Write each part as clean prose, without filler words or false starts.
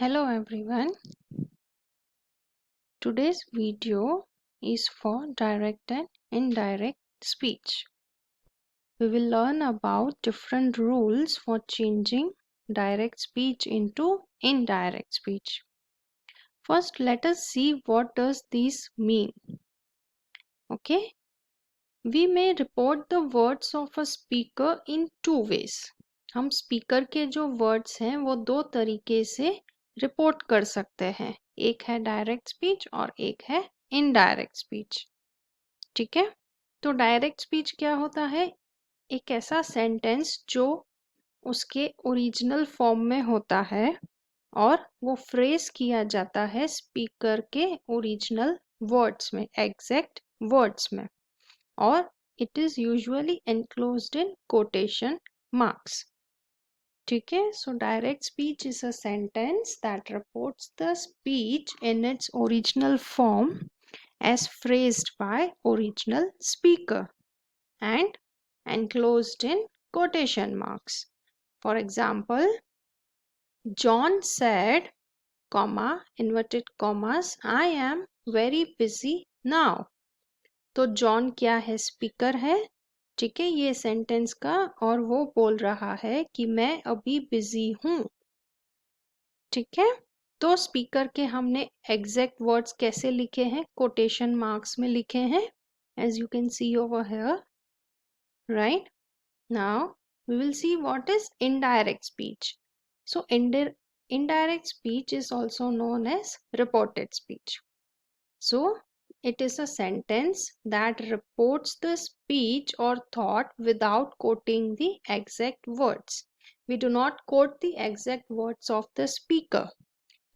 Hello everyone. Today's video is for direct and indirect speech. We will learn about different rules for changing direct speech into indirect speech. First, let us see what does these mean. Okay? We may report the words of a speaker in two ways. हम speaker के जो words हैं वो दो तरीके से report कर सकते हैं. एक है डायरेक्ट स्पीच और एक है इनडायरेक्ट स्पीच. ठीक है, तो डायरेक्ट स्पीच क्या होता है? एक ऐसा सेंटेंस जो उसके ओरिजिनल फॉर्म में होता है और वो फ्रेज किया जाता है स्पीकर के ओरिजिनल वर्ड्स में, एग्जैक्ट वर्ड्स में, और it is usually enclosed in quotation marks. ठीक है, so direct speech is a sentence that reports the speech in its original form as phrased by original speaker and enclosed in quotation marks. For example, John said, comma, inverted commas, I am very busy now. तो John क्या है? Speaker है. ठीक है, ये sentence का, और वो बोल रहा है कि मैं अभी बिजी हूँ. ठीक है, तो स्पीकर के हमने एग्जैक्ट वर्ड्स कैसे लिखे हैं? कोटेशन मार्क्स में लिखे हैं, as you can see over here. Right now we will see what is indirect speech. So indirect speech is also known as reported speech. So it is a sentence that reports the speech or thought without quoting the exact words. We do not quote the exact words of the speaker,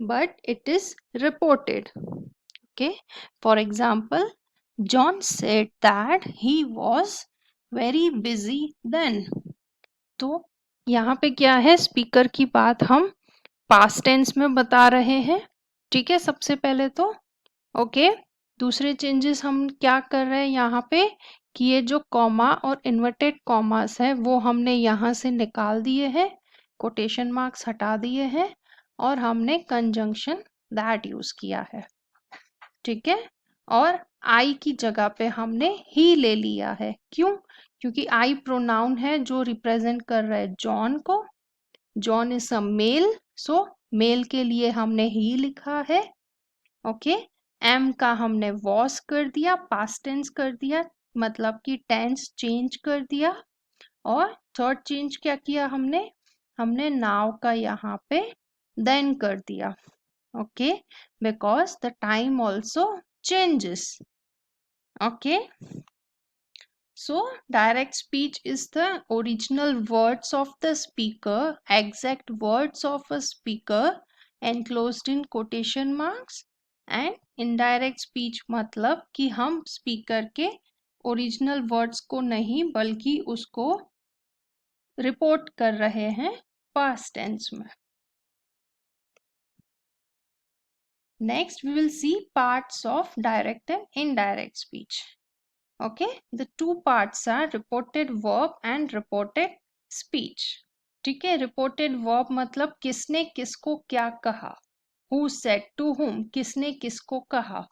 but it is reported. Okay. For example, John said that he was very busy then. तो यहाँ पे क्या है? Speaker की बात हम past tense में बता रहे हैं. ठीक है, सबसे पहले तो ओके. दूसरे चेंजेस हम क्या कर रहे हैं यहाँ पे कि ये जो कॉमा और इन्वर्टेड कॉमास है वो हमने यहाँ से निकाल दिए हैं, कोटेशन मार्क्स हटा दिए हैं, और हमने कंजंक्शन दैट यूज किया है. ठीक है, और आई की जगह पे हमने ही ले लिया है. क्यों? क्योंकि आई प्रोनाउन है जो रिप्रेजेंट कर रहा है जॉन को. John is a male, so male के लिए हमने ही लिखा है. ओके, एम का हमने वॉस कर दिया, पास्ट टेंस कर दिया, मतलब कि टेंस चेंज कर दिया. और थर्ड चेंज क्या किया हमने? हमने नाउ का यहाँ पे देन कर दिया. Okay, because the time also changes. Okay, so direct speech is the original words of the speaker, exact words of a speaker enclosed in quotation marks. And indirect speech मतलब कि हम speaker के original words को नहीं बल्कि उसको report कर रहे हैं पास्ट टेंस में. Next we will see parts of direct and indirect speech. Okay, the two parts are reported verb and reported speech. ठीक है, reported verb मतलब किसने किसको क्या कहा, who said to whom, किसने किसको कहा.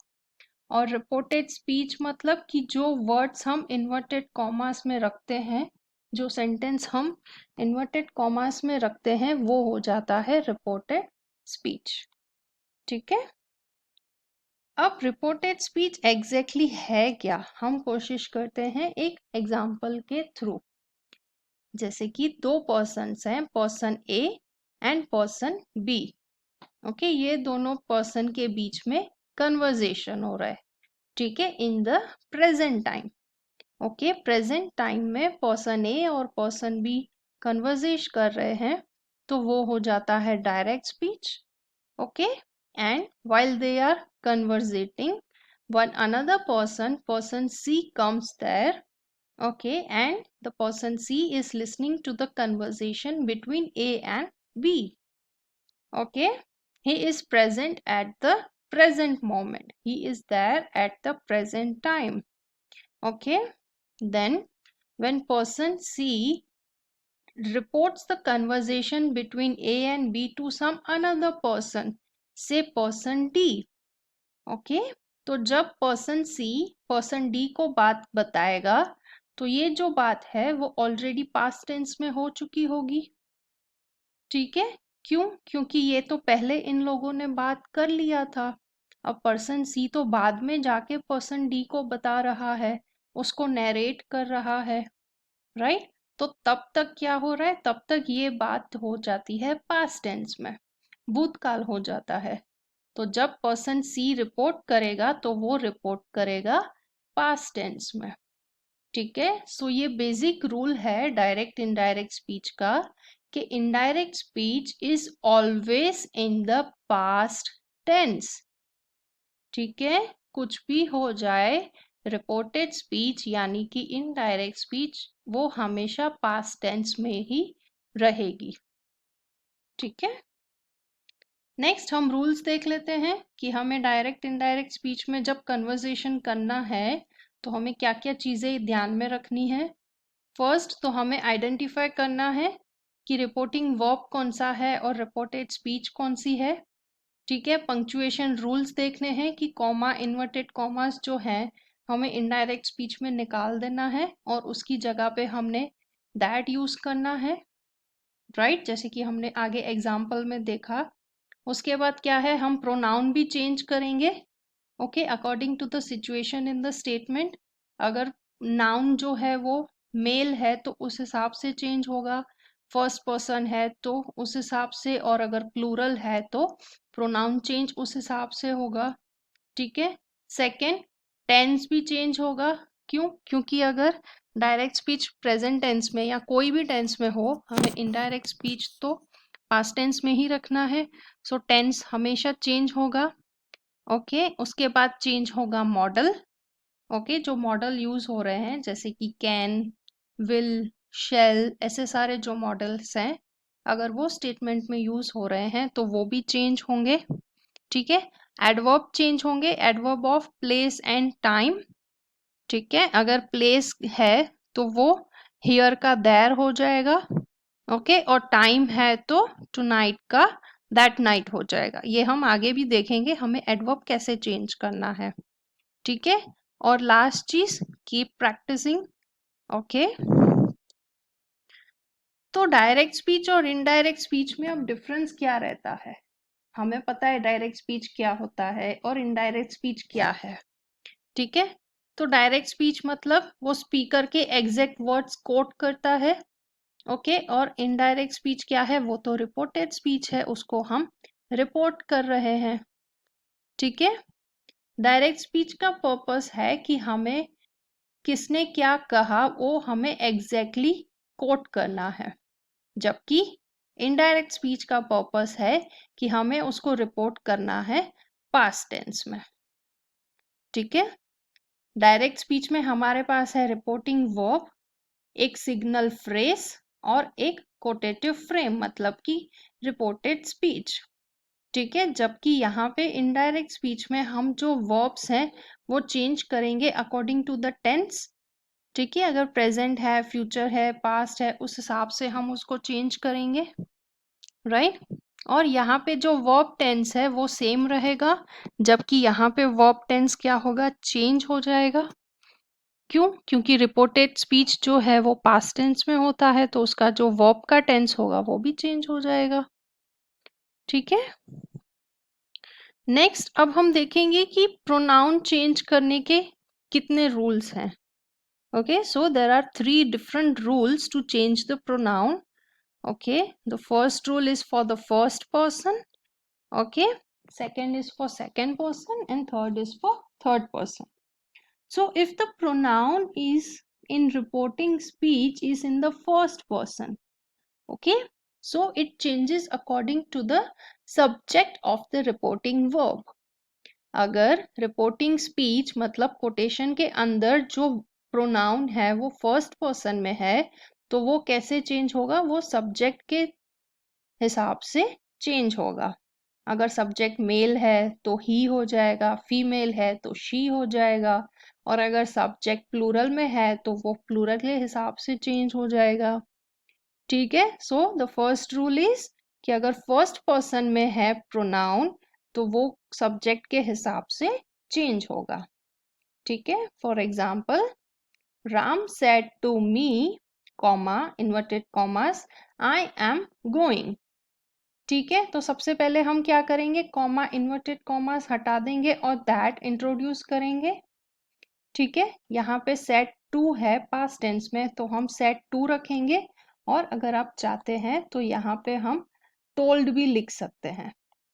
और reported speech मतलब कि जो words हम inverted commas में रखते हैं, जो sentence हम inverted commas में रखते हैं, वो हो जाता है reported speech. ठीक है, अब रिपोर्टेड स्पीच एग्जैक्टली है क्या, हम कोशिश करते हैं एक एग्जाम्पल के थ्रू. जैसे कि दो पर्सन्स हैं, person A and person B. Okay, ये दोनों पर्सन के बीच में कन्वर्सेशन हो रहा है. ठीक है, in the present time. Okay, present time में पर्सन ए और पर्सन बी कन्वर्सेश कर रहे हैं, तो वो हो जाता है direct speech. Okay, and while they are conversating, one another person C comes there. Okay, and the person C is listening to the conversation between A and B. Okay, he is present at the present moment, he is there at the present time. Okay, then when person C reports the conversation between A and B to some another person, say person D. Okay तो जब person सी person D को बात बताएगा तो ये जो बात है वो ऑलरेडी पास्ट टेंस में हो चुकी होगी। ठीक है, क्यों? क्योंकि ये तो पहले इन लोगों ने बात कर लिया था। अब पर्सन सी तो बाद में जाके पर्सन डी को बता रहा है, उसको नैरेट कर रहा है, राइट? तो तब तक क्या हो रहा है, तब तक ये बात हो जाती है पास्ट टेंस में, भूतकाल हो जाता है। तो जब पर्सन सी रिपोर्ट करेगा तो वो रिपोर्ट करेगा पास्ट टेंस में। ठीक है, सो ये बेसिक रूल है डायरेक्ट इनडायरेक्ट स्पीच का कि indirect speech is always in the past tense. ठीक है, कुछ भी हो जाए, रिपोर्टेड स्पीच यानी कि इनडायरेक्ट स्पीच वो हमेशा पास्ट टेंस में ही रहेगी। ठीक है, नेक्स्ट हम रूल्स देख लेते हैं कि हमें डायरेक्ट इनडायरेक्ट स्पीच में जब कन्वर्सेशन करना है तो हमें क्या क्या चीज़ें ध्यान में रखनी है। फर्स्ट तो हमें आइडेंटिफाई करना है कि रिपोर्टिंग वर्ब कौन सा है और रिपोर्टेड स्पीच कौन सी है। ठीक है, पंक्चुएशन रूल्स देखने हैं कि कॉमा इन्वर्टेड कॉमास जो हैं हमें इनडायरेक्ट स्पीच में निकाल देना है और उसकी जगह पे हमने दैट यूज करना है, राइट? जैसे कि हमने आगे एग्जाम्पल में देखा। उसके बाद क्या है, हम प्रोनाउन भी चेंज करेंगे, okay, according to the situation in the statement. अगर नाउन जो है वो मेल है तो उस हिसाब से चेंज होगा, फर्स्ट पर्सन है तो उस हिसाब से, और अगर प्लूरल है तो प्रोनाउन चेंज उस हिसाब से होगा। ठीक है, सेकंड, टेंस भी चेंज होगा। क्यों? क्योंकि अगर डायरेक्ट स्पीच प्रेजेंट टेंस में या कोई भी टेंस में हो, हमें इनडायरेक्ट स्पीच तो पास्ट टेंस में ही रखना है, सो टेंस हमेशा चेंज होगा। ओके, उसके बाद चेंज होगा मॉडल। ओके, जो मॉडल यूज हो रहे हैं जैसे कि कैन, विल, शेल, ऐसे सारे जो मॉडल्स हैं अगर वो स्टेटमेंट में यूज हो रहे हैं तो वो भी चेंज होंगे। ठीक है, एडवर्ब चेंज होंगे, adverb of place and time. ठीक है, अगर प्लेस है तो वो हियर का देयर हो जाएगा, ओके, और टाइम है तो टुनाइट का दैट नाइट हो जाएगा। ये हम आगे भी देखेंगे हमें एडवर्ब कैसे चेंज करना है। ठीक है, और लास्ट चीज, कीप प्रैक्टिसिंग। ओके, तो डायरेक्ट स्पीच और इनडायरेक्ट स्पीच में अब डिफरेंस क्या रहता है? हमें पता है डायरेक्ट स्पीच क्या होता है और इनडायरेक्ट स्पीच क्या है। ठीक है, तो डायरेक्ट स्पीच मतलब वो स्पीकर के एग्जैक्ट वर्ड्स कोट करता है, ओके, और इनडायरेक्ट स्पीच क्या है, वो तो रिपोर्टेड स्पीच है, उसको हम रिपोर्ट कर रहे हैं। ठीक है, डायरेक्ट स्पीच का पर्पस है कि हमें किसने क्या कहा वो हमें एग्जैक्टली कोट करना है, जबकि इनडायरेक्ट स्पीच का पर्पस है कि हमें उसको रिपोर्ट करना है पास्ट टेंस में। ठीक है, डायरेक्ट स्पीच में हमारे पास है रिपोर्टिंग वर्ब, एक सिग्नल फ्रेज और एक कोटेटिव फ्रेम, मतलब कि रिपोर्टेड स्पीच। ठीक है, जबकि यहाँ पे इनडायरेक्ट स्पीच में हम जो वर्ब्स हैं वो चेंज करेंगे अकॉर्डिंग टू द टेंस। ठीक है, अगर प्रेजेंट है, फ्यूचर है, पास्ट है, उस हिसाब से हम उसको चेंज करेंगे, राइट? और यहाँ पे जो वर्ब टेंस है वो सेम रहेगा, जबकि यहाँ पे वर्ब टेंस क्या होगा, चेंज हो जाएगा। क्यों? क्योंकि रिपोर्टेड स्पीच जो है वो पास्ट टेंस में होता है तो उसका जो वर्ब का टेंस होगा वो भी चेंज हो जाएगा। ठीक है, नेक्स्ट अब हम देखेंगे कि प्रोनाउन चेंज करने के कितने रूल्स हैं। Okay, so there are 3 different rules to change the pronoun. Okay, the first rule is for the first person, okay, second is for second person, and third is for third person. So if the pronoun is in reporting speech is in the first person, okay, so it changes according to the subject of the reporting verb. अगर reporting speech मतलब quotation के अंदर जो pronoun है वो first person में है तो वो कैसे चेंज होगा, वो सब्जेक्ट के हिसाब से चेंज होगा। अगर सब्जेक्ट मेल है तो ही हो जाएगा, फीमेल है तो शी हो जाएगा, और अगर सब्जेक्ट प्लूरल में है तो वो प्लूरल के हिसाब से चेंज हो जाएगा। ठीक है। So the first rule is कि अगर फर्स्ट पर्सन में है प्रोनाउन तो वो सब्जेक्ट के हिसाब से चेंज होगा। ठीक है। For example, Ram said to me, comma, inverted commas, I am going. ठीक है। तो सबसे पहले हम क्या करेंगे, कॉमा इन्वर्टेड कॉमास हटा देंगे और दैट इंट्रोड्यूस करेंगे। ठीक है। यहाँ पे सेड टू है पास्ट टेंस में, तो हम सेड टू रखेंगे, और अगर आप चाहते हैं तो यहाँ पे हम टोल्ड भी लिख सकते हैं।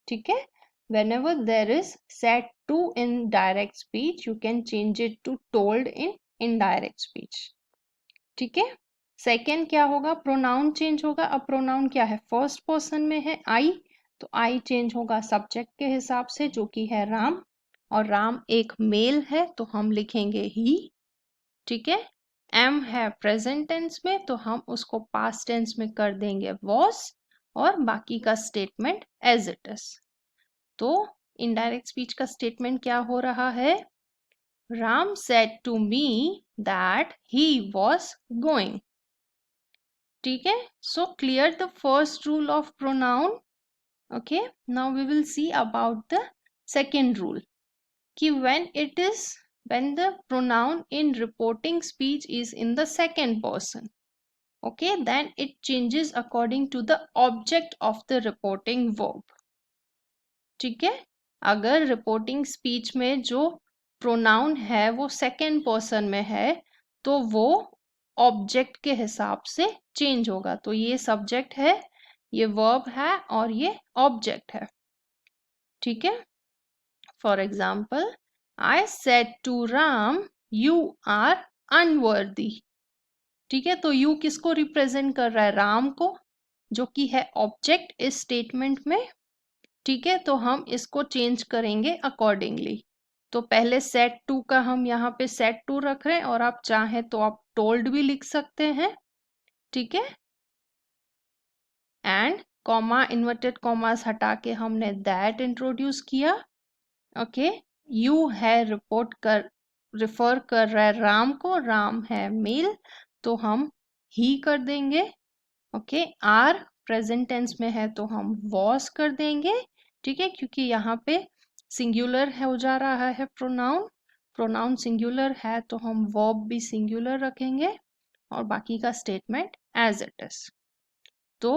ठीक है। whenever there is said to in direct speech you can change it to told in indirect speech। ठीक है। सेकेंड क्या होगा, प्रोनाउन चेंज होगा। अब प्रोनाउन क्या है, फर्स्ट पर्सन में है आई, तो आई चेंज होगा सब्जेक्ट के हिसाब से जो कि है राम, और राम एक मेल है तो हम लिखेंगे ही। ठीक है। एम है प्रेजेंट टेंस में तो हम उसको पास्ट टेंस में कर देंगे वॉज, और बाकी का स्टेटमेंट एज इट इज। तो इनडायरेक्ट स्पीच का स्टेटमेंट क्या हो रहा है, Ram said to me that he was going. ठीक है। So clear the first rule of pronoun. Okay, now we will see about the second rule कि when the pronoun in reporting speech is in the second person, okay, then it changes according to the object of the reporting verb। ठीक है। अगर reporting speech में जो pronoun है वो second person में है तो वो ऑब्जेक्ट के हिसाब से चेंज होगा। तो ये सब्जेक्ट है, ये वर्ब है और ये ऑब्जेक्ट है। ठीक है। For example, I said to Ram, you are unworthy। ठीक है। तो you किसको रिप्रेजेंट कर रहा है, राम को, जो कि है ऑब्जेक्ट इस स्टेटमेंट में। ठीक है। तो हम इसको चेंज करेंगे अकॉर्डिंगली। तो पहले सेट टू का हम यहाँ पे सेट टू रख रहे हैं, और आप चाहें तो आप टोल्ड भी लिख सकते हैं। ठीक है। एंड कॉमा इन्वर्टेड कॉमास हटा के हमने दैट इंट्रोड्यूस किया। ओके। यू है रिफर कर रहा है राम को, राम है मेल तो हम ही कर देंगे। ओके। आर प्रेजेंट टेंस में है तो हम वॉज कर देंगे। ठीक है। क्योंकि यहाँ पे सिंगुलर हो जा रहा है प्रोनाउन, प्रोनाउन सिंगुलर है तो हम वर्ब भी सिंगुलर रखेंगे, और बाकी का स्टेटमेंट एज इट इज। तो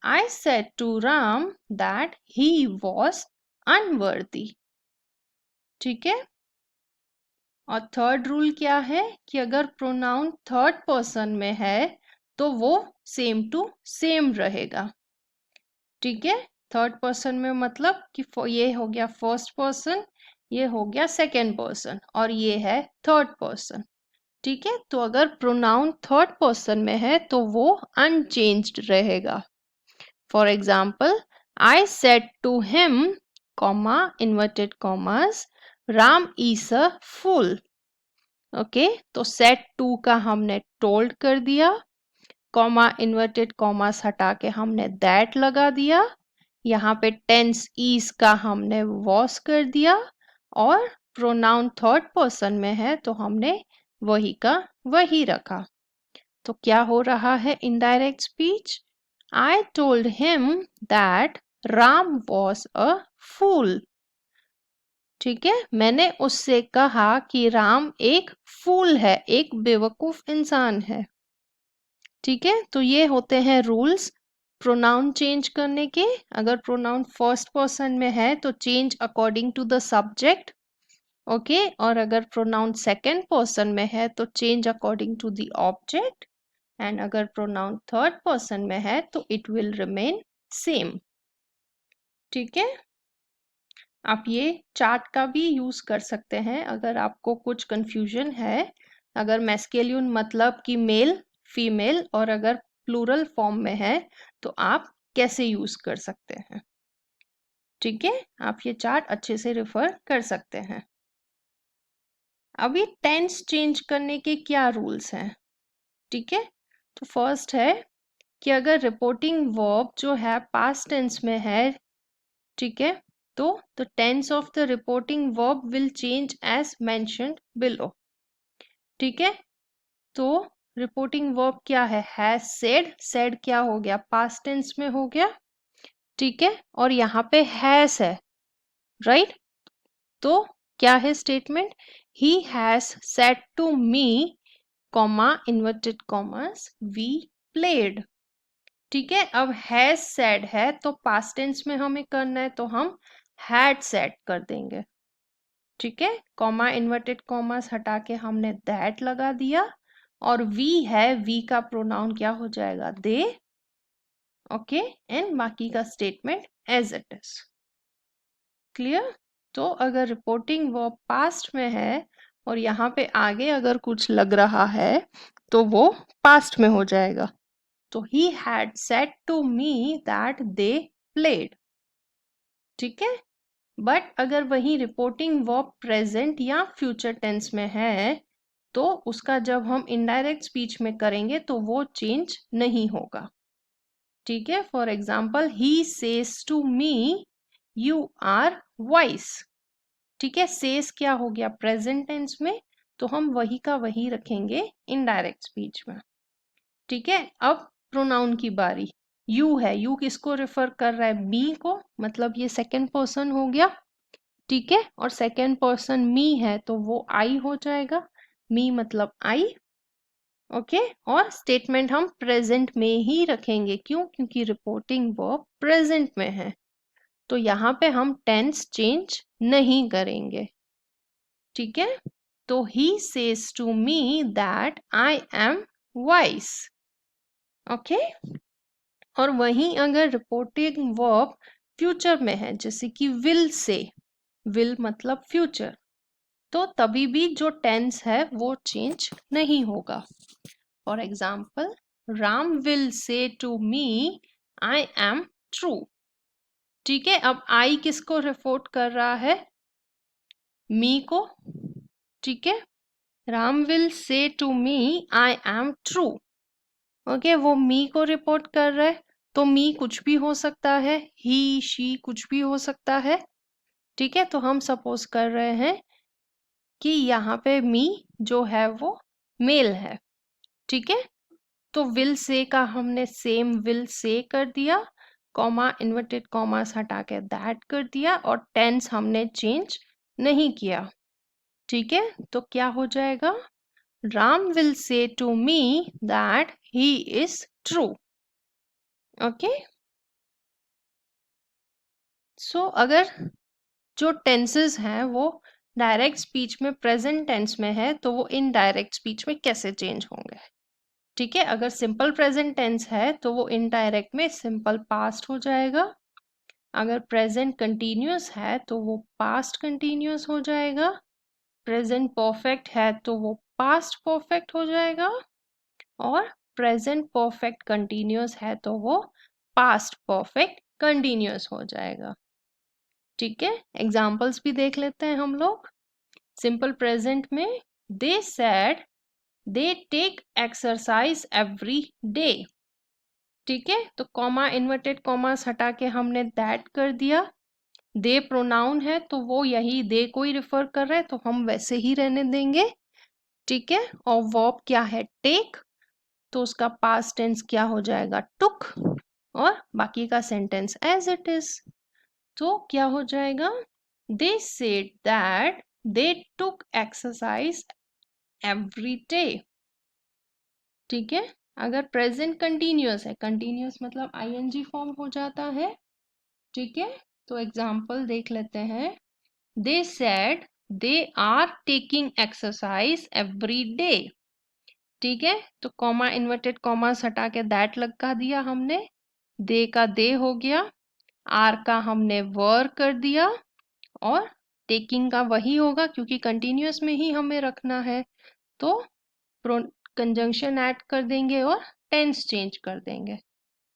I said to Ram that he was unworthy. ठीक है। और थर्ड रूल क्या है कि अगर प्रोनाउन थर्ड पर्सन में है तो वो सेम टू सेम रहेगा। ठीक है। थर्ड पर्सन में मतलब कि ये हो गया फर्स्ट पर्सन, ये हो गया सेकेंड पर्सन, और ये है थर्ड पर्सन। ठीक है। तो अगर प्रोनाउन थर्ड पर्सन में है तो वो अनचेंज्ड रहेगा। For example, I said to him, comma inverted commas, Ram is a fool. Okay. तो सेट टू का हमने टोल्ड कर दिया, कॉमा इन्वर्टेड कॉमास हटा के हमने दैट लगा दिया, यहाँ पे टेंस इज का हमने वॉस कर दिया, और प्रोनाउन थर्ड पर्सन में है तो हमने वही का वही रखा। तो क्या हो रहा है indirect speech, I told him that Ram was a fool. ठीक है। मैंने उससे कहा कि राम एक फूल है, एक बेवकूफ इंसान है। ठीक है। तो ये होते हैं रूल्स प्रोनाउन चेंज करने के। अगर प्रोनाउन फर्स्ट पर्सन में है तो change according to the subject. Okay. और अगर प्रोनाउन सेकेंड पर्सन में है तो change according to the object, and अगर प्रोनाउन थर्ड पर्सन में है तो इट विल रिमेन सेम। ठीक है। आप ये चार्ट का भी यूज कर सकते हैं अगर आपको कुछ कंफ्यूजन है। अगर मैस्कुलिन मतलब कि मेल फीमेल, और अगर प्लूरल फॉर्म में है तो आप कैसे यूज कर सकते हैं। ठीक है। आप ये चार्ट अच्छे से रेफर कर सकते हैं। अभी टेंस चेंज करने के क्या रूल्स हैं। ठीक है। तो फर्स्ट है कि अगर रिपोर्टिंग वर्ब जो है पास्ट टेंस में है, ठीक है, तो the tense of the reporting verb will change as mentioned below. ठीक है। तो रिपोर्टिंग वर्ब क्या है? हैज सेड, सेड क्या हो गया? पास्ट टेंस में हो गया, ठीक है, और यहाँ पे हैज है, राइट? तो क्या है statement? He has said to me, comma inverted commas, we played, ठीक है। अब हैज सेड है तो पास्ट टेंस में हमें करना है, तो हम हैड सेड कर देंगे, ठीक है। कॉमा इन्वर्टेड कॉमर्स हटा के हमने दैट लगा दिया, और वी है, वी का प्रोनाउन क्या हो जाएगा? दे, ओके, एंड बाकी का statement as it is, clear? तो अगर रिपोर्टिंग वर्ब पास्ट में है और यहाँ पे आगे अगर कुछ लग रहा है तो वो पास्ट में हो जाएगा। तो he had said to me that they played, ठीक है। बट अगर वही रिपोर्टिंग वर्ब प्रेजेंट या फ्यूचर टेंस में है तो उसका जब हम इनडायरेक्ट स्पीच में करेंगे तो वो चेंज नहीं होगा, ठीक है। For example, he says to me you are wise, ठीक है। सेज क्या हो गया? प्रेजेंट टेंस में, तो हम वही का वही रखेंगे इनडायरेक्ट स्पीच में, ठीक है। अब प्रोनाउन की बारी। यू है, यू किसको रेफर कर रहा है? मी को, मतलब ये सेकंड पर्सन हो गया, ठीक है। और सेकंड पर्सन मी है तो वो आई हो जाएगा, मी मतलब आई, ओके। और स्टेटमेंट हम प्रेजेंट में ही रखेंगे, क्यों? क्योंकि रिपोर्टिंग वर्ब प्रेजेंट में है, तो यहाँ पे हम टेंस चेंज नहीं करेंगे, ठीक है। तो he says to me that I am wise, okay. और वहीं अगर रिपोर्टिंग वर्ब फ्यूचर में है, जैसे कि विल से, विल मतलब फ्यूचर, तो तभी भी जो टेंस है वो चेंज नहीं होगा। For example, Ram will say to me I am true, ठीक है। अब आई किसको रिपोर्ट कर रहा है? मी को, ठीक है। Ram will say to me I am true, okay, वो मी को रिपोर्ट कर रहा है, तो मी कुछ भी हो सकता है, ही शी कुछ भी हो सकता है, ठीक है। तो हम सपोज कर रहे हैं कि यहाँ पे मी जो है वो मेल है, ठीक है। तो विल से का हमने सेम विल से कर दिया, कॉमा इन्वर्टेड कॉमास हटा के दैट कर दिया, और टेंस हमने चेंज नहीं किया, ठीक है। तो क्या हो जाएगा? Ram will say to me that he is true, okay. So अगर जो टेंसेस हैं वो डायरेक्ट स्पीच में प्रेजेंट टेंस में है तो वो इनडायरेक्ट स्पीच में कैसे चेंज होंगे, ठीक है। अगर सिंपल प्रेजेंट टेंस है तो वो इनडायरेक्ट में सिंपल पास्ट हो जाएगा, अगर प्रेजेंट कंटिन्यूअस है तो वो पास्ट कंटिन्यूअस हो जाएगा, प्रेजेंट परफेक्ट है तो वो पास्ट परफेक्ट हो जाएगा, और प्रेजेंट परफेक्ट कंटिन्यूअस है तो वो पास्ट परफेक्ट कंटिन्यूअस हो जाएगा, ठीक है। एग्जाम्पल्स भी देख लेते हैं हम लोग। सिंपल प्रेजेंट में, they said they take exercise every day, ठीक है। तो कॉमा इन्वर्टेड कॉमास हटा के हमने दैट कर दिया, दे प्रोनाउन है तो वो यही दे को ही रिफर कर रहा है तो हम वैसे ही रहने देंगे, ठीक है। और वर्ब क्या है? टेक, तो उसका पास्ट टेंस क्या हो जाएगा? टुक, और बाकी का सेंटेंस एज इट इज, तो क्या हो जाएगा? दे said that they took exercise every day, ठीक है। अगर प्रेजेंट कंटिन्यूअस है, कंटिन्यूअस मतलब आईएनजी फॉर्म हो जाता है, ठीक है। तो एग्जाम्पल देख लेते हैं। They said they are taking exercise every day, ठीक है। तो कॉमा इन्वर्टेड कॉमास हटा के दैट लगा दिया हमने, दे का दे हो गया, आर का हमने वर कर दिया, और टेकिंग का वही होगा क्योंकि कंटिन्यूअस में ही हमें रखना है, तो कंजंक्शन ऐड कर देंगे और टेंस चेंज कर देंगे।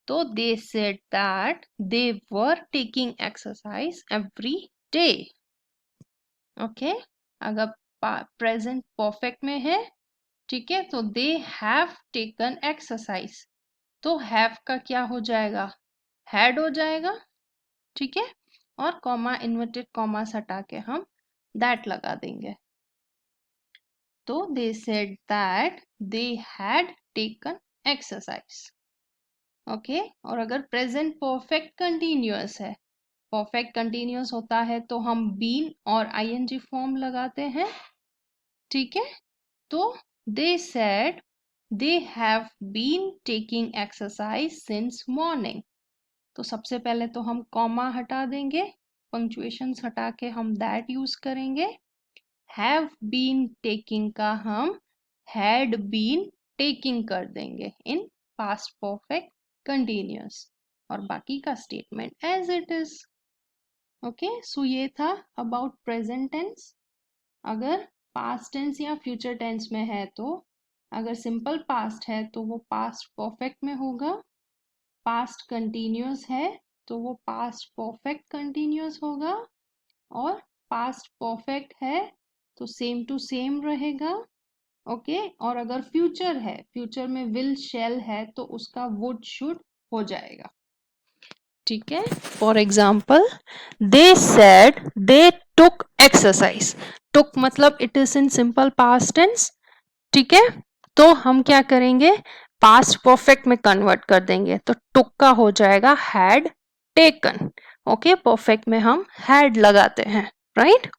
तो they said that they were taking exercise every day, okay. अगर प्रेजेंट परफेक्ट में है, ठीक है, तो दे हैव टेकन एक्सरसाइज, तो हैव का क्या हो जाएगा? हैड हो जाएगा, ठीक है। और कॉमा इन्वर्टेड कॉमा हटा के हम दैट लगा देंगे, तो they said that they had taken exercise. Okay, और अगर प्रेजेंट परफेक्ट कंटिन्यूअस है, परफेक्ट कंटिन्यूअस होता है तो हम बीन और आईएनजी फॉर्म लगाते हैं। ठीक है, तो they said they have been taking exercise since morning. तो सबसे पहले तो हम कॉमा हटा देंगे, पंक्चुएशंस हटा के हम दैट यूज करेंगे। हैव बीन टेकिंग का हम हैड बीन टेकिंग कर देंगे इन पास्ट परफेक्ट कंटिन्यूअस, और बाकी का statement as it is. Okay, so ये था अबाउट प्रेजेंट टेंस। अगर पास्ट टेंस या फ्यूचर टेंस में है तो अगर सिंपल पास्ट है तो वो पास्ट परफेक्ट में होगा, पास्ट कंटिन्यूअस है तो वो पास्ट परफेक्ट कंटिन्यूअस होगा, और पास्ट परफेक्ट है तो सेम टू सेम रहेगा। ओके, और अगर फ्यूचर है, फ्यूचर में विल शैल है तो उसका वुड शुड हो जाएगा। ठीक है, for example they said they took exercise. Took मतलब it is in simple past tense. ठीक है, तो हम क्या करेंगे, पास्ट परफेक्ट में कन्वर्ट कर देंगे, तो टुक का हो जाएगा हैड टेकन। ओके, परफेक्ट में हम हैड लगाते हैं, राइट।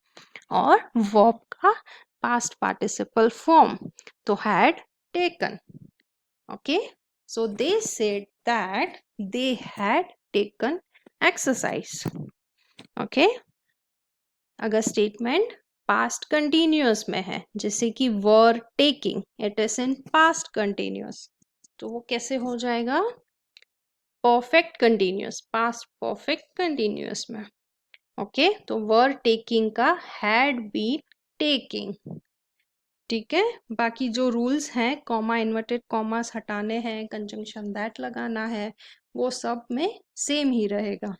और वर्ब का पास्ट पार्टिसिपल फॉर्म, तो had taken. Okay, so they said that they had taken exercise. Okay, अगर स्टेटमेंट पास्ट कंटिन्यूअस में है, जैसे कि were taking, it is in past continuous, तो वो कैसे हो जाएगा, perfect continuous, past perfect continuous में। ओके, तो वर टेकिंग का हैड बीन टेकिंग। ठीक है, बाकी जो रूल्स हैं, कॉमा इन्वर्टेड कॉमास हटाने हैं, कंजंक्शन दैट लगाना है, वो सब में सेम ही रहेगा,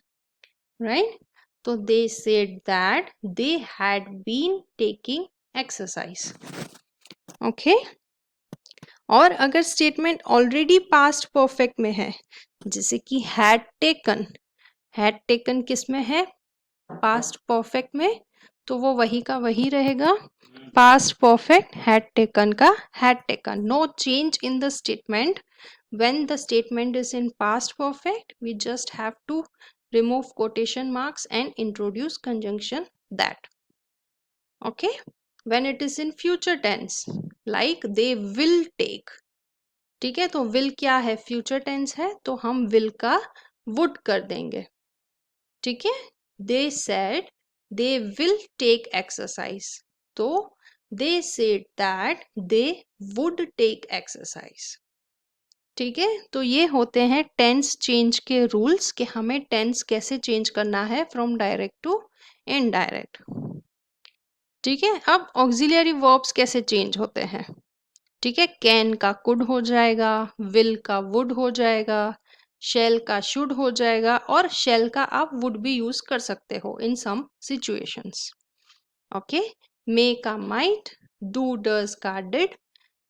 राइट। तो they said that they had been taking exercise. Okay, और अगर स्टेटमेंट ऑलरेडी पास्ट परफेक्ट में है, जैसे कि हैड टेकन किस में है, पास्ट परफेक्ट में, तो वो वही का वही रहेगा, पास्ट परफेक्ट हैड टेकन का had taken, no change in the statement. when the statement is in past perfect, we just have to remove quotation marks and introduce conjunction that. Okay, when it is in future tense, like they will take, ठीक है, तो will क्या है, future tense है, तो हम will का would कर देंगे। ठीक है, they said they will take exercise, तो they said that they would take exercise। ठीक है, तो ये होते हैं टेंस चेंज के रूल्स, कि हमें टेंस कैसे चेंज करना है फ्रॉम डायरेक्ट टू इनडायरेक्ट। ठीक है, अब ऑक्सिलियरी वर्ब्स कैसे चेंज होते हैं। ठीक है, कैन का कुड हो जाएगा, विल का वुड हो जाएगा, शेल का शुड हो जाएगा, और शेल का आप वुड भी यूज कर सकते हो इन सम सिचुएशंस। ओके, मे का माइट, डू डज का डिड,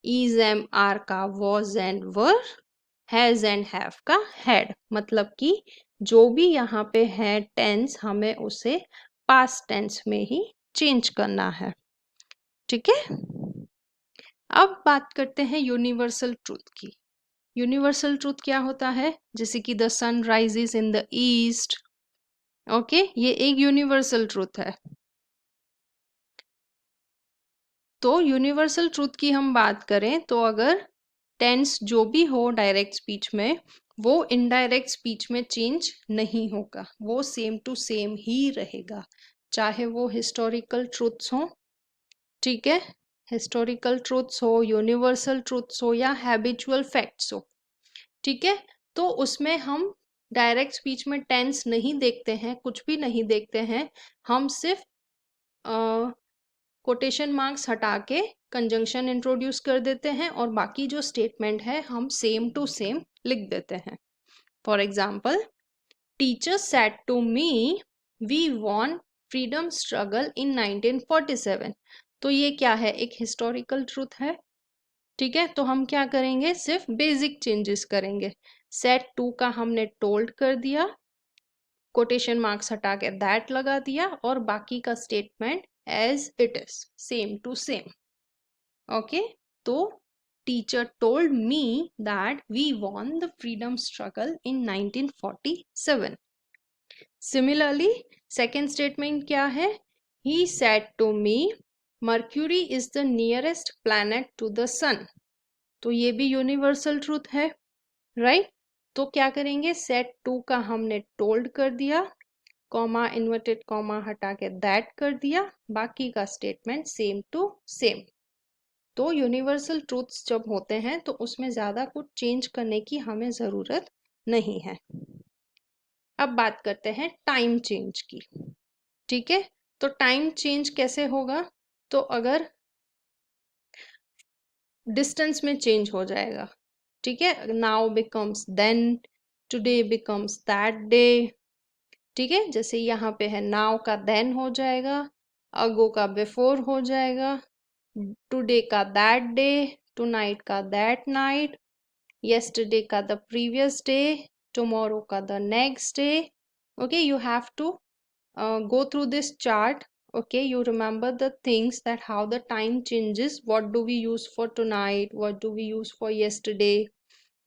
इज एम आर का was and were, has and have का हैड, मतलब कि जो भी यहाँ पे है टेंस, हमें उसे पास्ट टेंस में ही चेंज करना है। ठीक है, अब बात करते हैं यूनिवर्सल ट्रूथ की। यूनिवर्सल ट्रूथ क्या होता है, जैसे कि the sun rises in the east. Okay, ये एक यूनिवर्सल ट्रूथ है। तो यूनिवर्सल ट्रूथ की हम बात करें तो अगर टेंस जो भी हो डायरेक्ट स्पीच में, वो इनडायरेक्ट स्पीच में चेंज नहीं होगा, वो सेम टू सेम ही रहेगा, चाहे वो हिस्टोरिकल ट्रूथ्स हो, ठीक है, हिस्टोरिकल ट्रूथ्स हो, यूनिवर्सल ट्रूथ्स हो, या हैबिचुअल फैक्ट्स हो। ठीक है, तो उसमें हम डायरेक्ट स्पीच में टेंस नहीं देखते हैं, कुछ भी नहीं देखते हैं, हम सिर्फ कोटेशन मार्क्स हटा के कंजंक्शन इंट्रोड्यूस कर देते हैं, और बाकी जो स्टेटमेंट है हम सेम टू सेम लिख देते हैं। For example, teacher said to me we won freedom struggle in 1947। तो ये क्या है, एक हिस्टोरिकल ट्रूथ है। ठीक है, तो हम क्या करेंगे, सिर्फ बेसिक चेंजेस करेंगे, सेड टू का हमने टोल्ड कर दिया, कोटेशन मार्क्स हटा के दैट लगा दिया, और बाकी का statement as it is, same to same. Okay, तो teacher told me that we won the freedom struggle in 1947. Similarly second statement क्या है? He said to me Mercury is the nearest planet to the sun. तो ये भी universal truth है, right? तो क्या करेंगे, सेट टू का हमने टोल्ड कर दिया, कॉमा इन्वर्टेड कॉमा हटा के दैट कर दिया, बाकी का स्टेटमेंट सेम टू सेम. तो यूनिवर्सल ट्रूथ्स जब होते हैं तो उसमें ज्यादा कुछ चेंज करने की हमें जरूरत नहीं है. अब बात करते हैं टाइम चेंज की. ठीक है, तो टाइम चेंज कैसे होगा? तो अगर डिस्टेंस में चेंज हो जाएगा, ठीक है, now becomes then, today becomes that day. ठीक है, जैसे यहाँ पे है नाउ का देन हो जाएगा, अगो का बिफोर हो जाएगा, टुडे का दैट डे, टुनाइट का that night, yesterday ka the previous day, tomorrow ka the next day. Okay, you have to go through this chart. Okay, you remember the things that how the time changes, what do we use for tonight, what do we use for yesterday.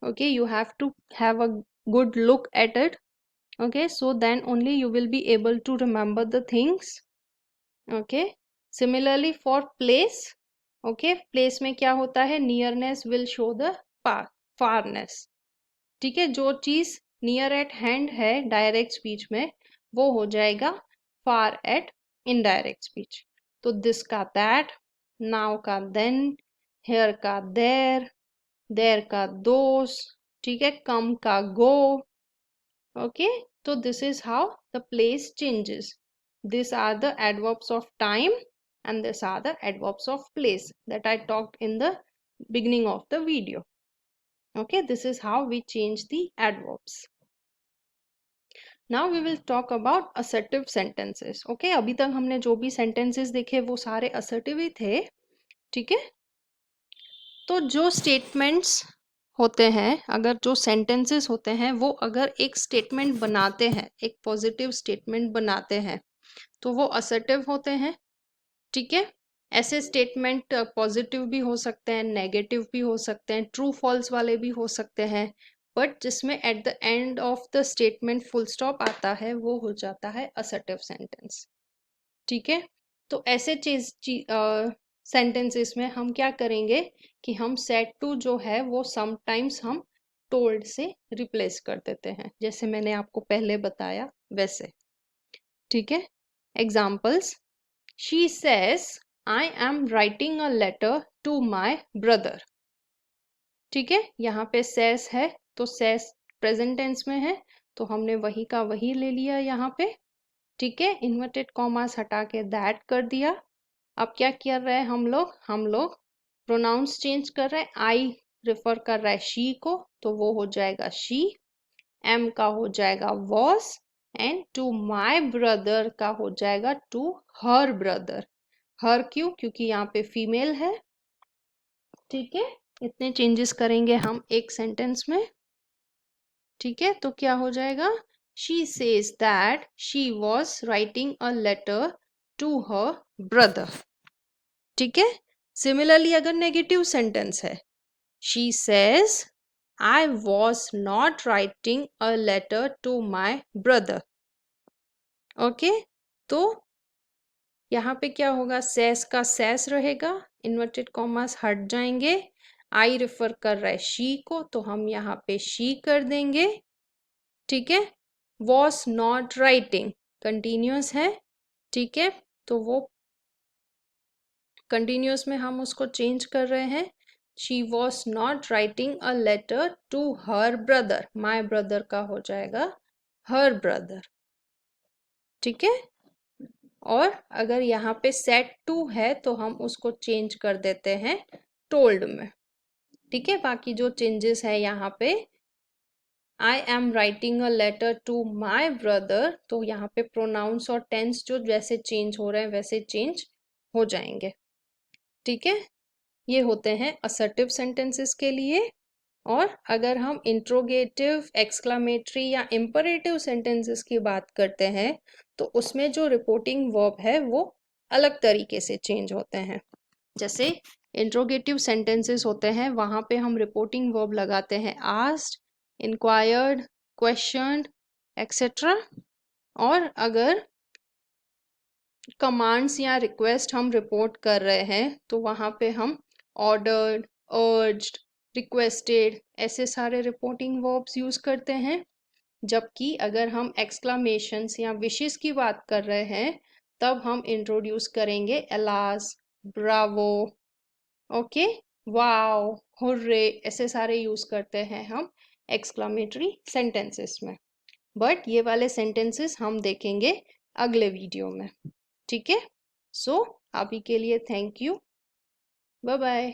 Okay, you have to have a good look at it. Okay, so then only you will be able to remember the things. Okay, similarly for place. Okay, place में क्या होता है, nearness will show the farness. ठीक है, जो चीज near at hand है direct speech में वो हो जाएगा फार एट इनडायरेक्ट स्पीच. तो दिस का दैट, नाउ का देन, हेयर का देयर का दोस, ठीक है, कम का गो. ओके, तो this is how the place changes. This are the adverbs of time and these are the adverbs of place that I talked in the beginning of the video. Okay, this is how we change the adverbs. Now we will talk about assertive sentences. Okay, अभी तक हमने जो भी sentences देखे वो सारे assertive ही थे. ठीक है, तो जो statements होते हैं, अगर जो sentences होते हैं वो अगर एक statement बनाते हैं, एक positive statement बनाते हैं, तो वो assertive होते हैं. ठीक है, ऐसे स्टेटमेंट पॉजिटिव भी हो सकते हैं, नेगेटिव भी हो सकते हैं, ट्रू फॉल्स वाले भी हो सकते हैं, बट जिसमें at the end of the statement full stop आता है वो हो जाता है असर्टिव सेंटेंस. ठीक है, तो ऐसे सेंटेंसेस में हम क्या करेंगे कि हम सेड टू जो है वो समटाइम्स हम टोल्ड से रिप्लेस कर देते हैं, जैसे मैंने आपको पहले बताया वैसे. ठीक है, examples. She says, I am writing a letter to my brother. ठीक है, यहाँ पे says है तो says प्रेजेंट टेंस में है तो हमने वही का वही ले लिया यहाँ पे. ठीक है, इन्वर्टेड कॉमास हटा के that कर दिया. अब क्या कर रहे हैं हम लोग प्रोनाउंस चेंज कर रहे हैं. I रेफर कर रहा है she को तो वो हो जाएगा she, am का हो जाएगा was, and to my brother का हो जाएगा टू हर ब्रदर. हर क्यों? क्योंकि यहाँ पे फीमेल है. ठीक है, इतने चेंजेस करेंगे हम एक सेंटेंस में. ठीक है, तो क्या हो जाएगा, she says that she was writing a letter to her brother. ठीक है, सिमिलरली अगर नेगेटिव सेंटेंस है, शी सेज I was not writing a letter to my brother. Okay, तो यहाँ पे क्या होगा, सेस का सेस रहेगा, इन्वर्टेड कॉमास हट जाएंगे. आई रेफर कर रहा है शी को तो हम यहाँ पे शी कर देंगे. ठीक है, वॉज नॉट राइटिंग कंटिन्यूअस है. ठीक है, तो वो कंटिन्यूअस में हम उसको चेंज कर रहे हैं. She was not writing a letter to her brother, my brother का हो जाएगा हर ब्रदर. ठीक है, और अगर यहाँ पे सेट टू है तो हम उसको चेंज कर देते हैं टोल्ड में. ठीक है, बाकी जो चेंजेस है यहाँ पे I am writing a letter to my brother, तो यहाँ पे प्रोनाउंस और टेंस जो वैसे चेंज हो रहे हैं वैसे चेंज हो जाएंगे. ठीक है, ये होते हैं असर्टिव सेंटेंसेस के लिए. और अगर हम इंट्रोगेटिव, एक्सक्लामेटरी या इंपरेटिव सेंटेंसेस की बात करते हैं तो उसमें जो रिपोर्टिंग वर्ब है वो अलग तरीके से चेंज होते हैं. जैसे इंट्रोगेटिव सेंटेंसेस होते हैं, वहाँ पे हम रिपोर्टिंग वर्ब लगाते हैं आस्क्ड, इंक्वायर्ड, क्वेश्चनड एक्सेट्रा। और अगर कमांड्स या रिक्वेस्ट हम रिपोर्ट कर रहे हैं तो वहाँ पे हम ऑर्डर्ड, अर्ज्ड, रिक्वेस्टेड ऐसे सारे रिपोर्टिंग वर्ब्स यूज़ करते हैं। जबकि अगर हम एक्सक्लामेशंस या विशेस की बात कर रहे हैं तब हम इंट्रोड्यूस करेंगे alas, Bravo, okay, wow, hurray ऐसे सारे यूज़ करते हैं हम एक्सक्लामेटरी सेंटेंसेस में। बट ये वाले सेंटेंसेस हम देखेंगे अगले वीडियो में। ठीक है, सो अभी के लिए थैंक यू, बाय बाय।